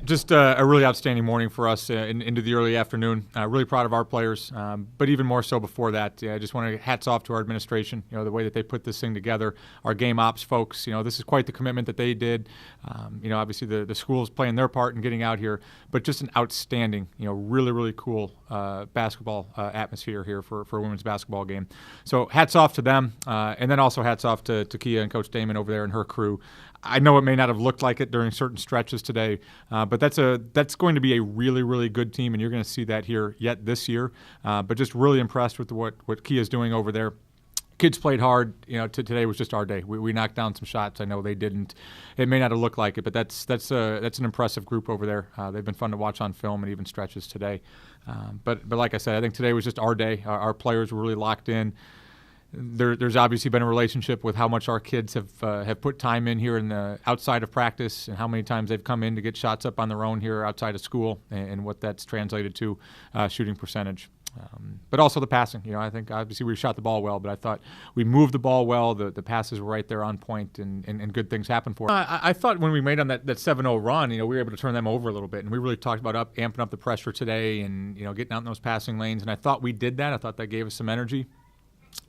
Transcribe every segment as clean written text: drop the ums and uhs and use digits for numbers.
Just a really outstanding morning for us into the early afternoon. Really proud of our players, but even more so before that. I just want to hats off to our administration. The way that they put this thing together. Our game ops folks. This is quite the commitment that they did. Obviously the schools playing their part in getting out here, but just an outstanding, really cool basketball atmosphere here for a women's basketball game. So hats off to them, and then also hats off to Kia and Coach Damon over there and her crew. I know it may not have looked like it during certain stretches today, but that's going to be a really good team, and you're going to see that here yet this year. But just really impressed with what Kia's doing over there. Kids played hard. Today was just our day. We knocked down some shots. I know they didn't. It may not have looked like it, but that's an impressive group over there. They've been fun to watch on film and even stretches today. But like I said, I think today was just our day. Our players were really locked in. There's obviously been a relationship with how much our kids have put time in here in the outside of practice, and how many times they've come in to get shots up on their own here outside of school, and what that's translated to shooting percentage. But also the passing. I think obviously we shot the ball well, but I thought we moved the ball well. The passes were right there on point, and good things happened for us. I thought when we made on that 7-0 run, we were able to turn them over a little bit, and we really talked about amping up the pressure today, and getting out in those passing lanes. And I thought we did that. I thought that gave us some energy.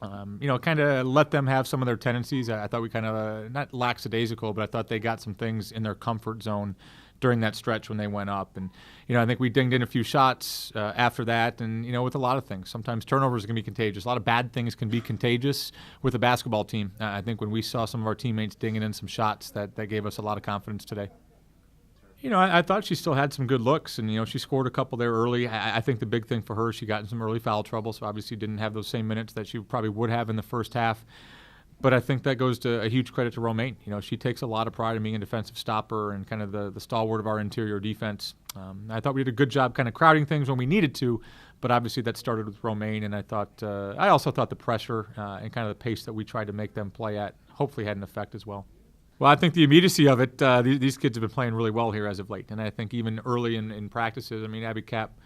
Kind of let them have some of their tendencies. I thought we kind of, not lackadaisical, but I thought they got some things in their comfort zone during that stretch when they went up. And, I think we dinged in a few shots after that, and, with a lot of things. Sometimes turnovers can be contagious. A lot of bad things can be contagious with a basketball team. I think when we saw some of our teammates dinging in some shots, that gave us a lot of confidence today. I thought she still had some good looks, and, she scored a couple there early. I think the big thing for her, she got in some early foul trouble, so obviously didn't have those same minutes that she probably would have in the first half. But I think that goes to a huge credit to Romaine. She takes a lot of pride in being a defensive stopper and kind of the stalwart of our interior defense. I thought we did a good job kind of crowding things when we needed to, but obviously that started with Romaine, and I also thought the pressure and kind of the pace that we tried to make them play at hopefully had an effect as well. Well, I think the immediacy of it, these kids have been playing really well here as of late. And I think even early in practices, Abby Kapp,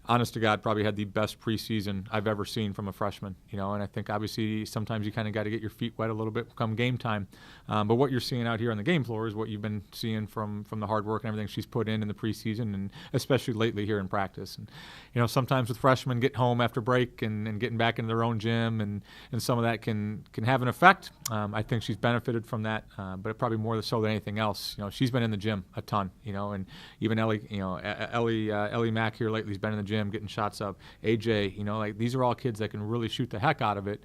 honest to God, probably had the best preseason I've ever seen from a freshman. And I think obviously sometimes you kind of got to get your feet wet a little bit come game time. But what you're seeing out here on the game floor is what you've been seeing from the hard work and everything she's put in the preseason, and especially lately here in practice. And sometimes with freshmen getting home after break and getting back into their own gym, and some of that can have an effect. I think she's benefited from that, but probably more so than anything else. She's been in the gym a ton. And even Ellie Mack here lately has been in the gym getting shots up. AJ, these are all kids that can really shoot the heck out of it.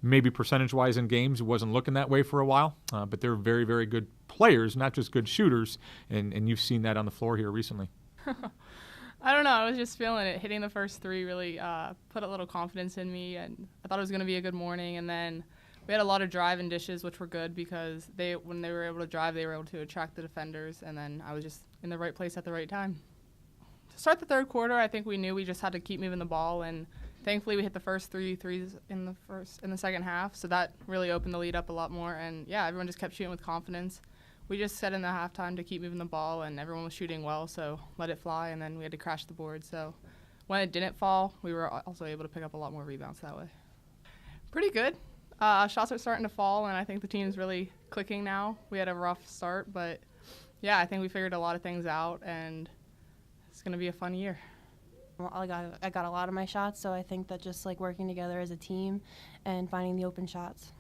Maybe percentage-wise in games, it wasn't looking that way for a while, but they're very, very good players, not just good shooters, and you've seen that on the floor here recently. I don't know. I was just feeling it. Hitting the first three really put a little confidence in me, and I thought it was going to be a good morning. And then we had a lot of drive and dishes, which were good because when they were able to drive, they were able to attract the defenders, and then I was just in the right place at the right time. To start the third quarter, I think we knew we just had to keep moving the ball, and thankfully we hit the first three threes in the second half, so that really opened the lead up a lot more. And yeah, everyone just kept shooting with confidence. We just said in the halftime to keep moving the ball, and everyone was shooting well, so let it fly, and then we had to crash the board. So when it didn't fall, we were also able to pick up a lot more rebounds that way. Pretty good. Shots are starting to fall, and I think the team's really clicking now. We had a rough start, but yeah, I think we figured a lot of things out, and it's going to be a fun year. Well, I got a lot of my shots, so I think that just working together as a team and finding the open shots.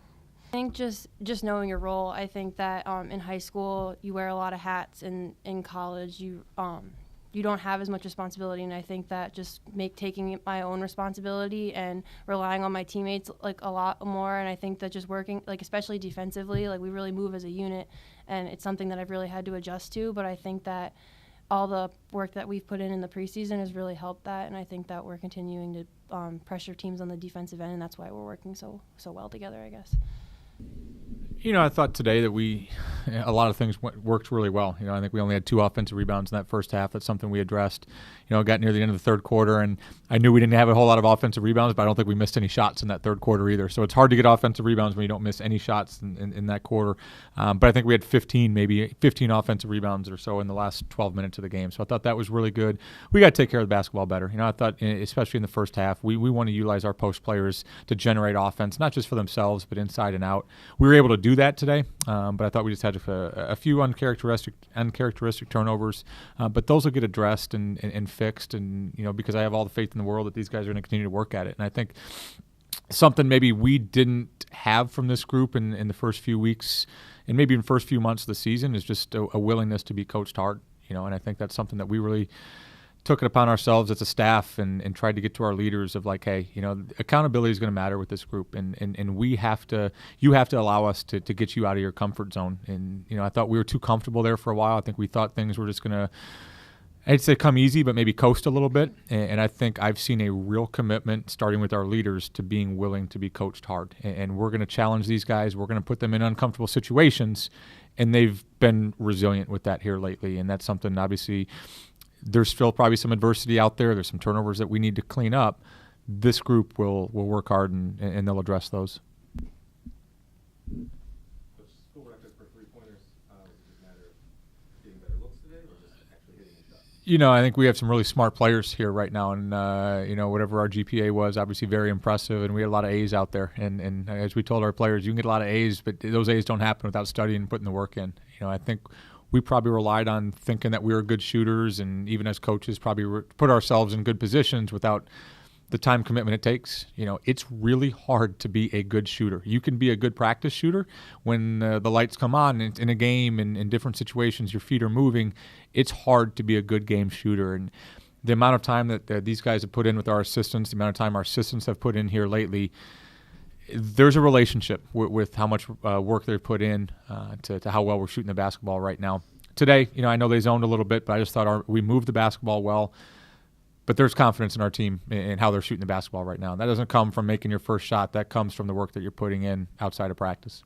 I think just knowing your role. I think that in high school you wear a lot of hats, and in college you don't have as much responsibility, and I think that just taking my own responsibility and relying on my teammates a lot more. And I think that just working especially defensively, we really move as a unit, and it's something that I've really had to adjust to. But I think that all the work that we've put in the preseason has really helped that, and I think that we're continuing to pressure teams on the defensive end, and that's why we're working so well together, I guess. I thought today that a lot of things worked really well. I think we only had 2 offensive rebounds in that first half. That's something we addressed. Got near the end of the third quarter, and I knew we didn't have a whole lot of offensive rebounds, but I don't think we missed any shots in that third quarter either. So it's hard to get offensive rebounds when you don't miss any shots in that quarter. But I think we had 15 offensive rebounds or so in the last 12 minutes of the game. So I thought that was really good. We got to take care of the basketball better. I thought, especially in the first half, we want to utilize our post players to generate offense, not just for themselves, but inside and out. We were able to do that today, but I thought we just had had a few uncharacteristic turnovers, but those will get addressed and fixed. And because I have all the faith in the world that these guys are going to continue to work at it. And I think something maybe we didn't have from this group in the first few weeks and maybe in the first few months of the season is just a willingness to be coached hard. And I think that's something that we really took it upon ourselves as a staff and tried to get to our leaders of like, hey, accountability is going to matter with this group, and you have to allow us to get you out of your comfort zone. And I thought we were too comfortable there for a while. I think we thought things were just going to, I'd say, come easy, but maybe coast a little bit. And I think I've seen a real commitment, starting with our leaders, to being willing to be coached hard. And we're going to challenge these guys. We're going to put them in uncomfortable situations, and they've been resilient with that here lately. And that's something, obviously, there's still probably some adversity out there. There's some turnovers that we need to clean up. This group will work hard, and they'll address those. I think we have some really smart players here right now, and whatever our GPA was, obviously very impressive, and we had a lot of A's out there. And as we told our players, you can get a lot of A's, but those A's don't happen without studying and putting the work in. I think we probably relied on thinking that we were good shooters, and even as coaches probably put ourselves in good positions without the time commitment it takes. It's really hard to be a good shooter. You can be a good practice shooter when the lights come on in a game and in different situations, your feet are moving. It's hard to be a good game shooter. And the amount of time that these guys have put in with our assistants, the amount of time our assistants have put in here lately, there's a relationship with how much work they've put in to how well we're shooting the basketball right now. Today, I know they zoned a little bit, but I just thought we moved the basketball well. But there's confidence in our team in how they're shooting the basketball right now. That doesn't come from making your first shot. That comes from the work that you're putting in outside of practice.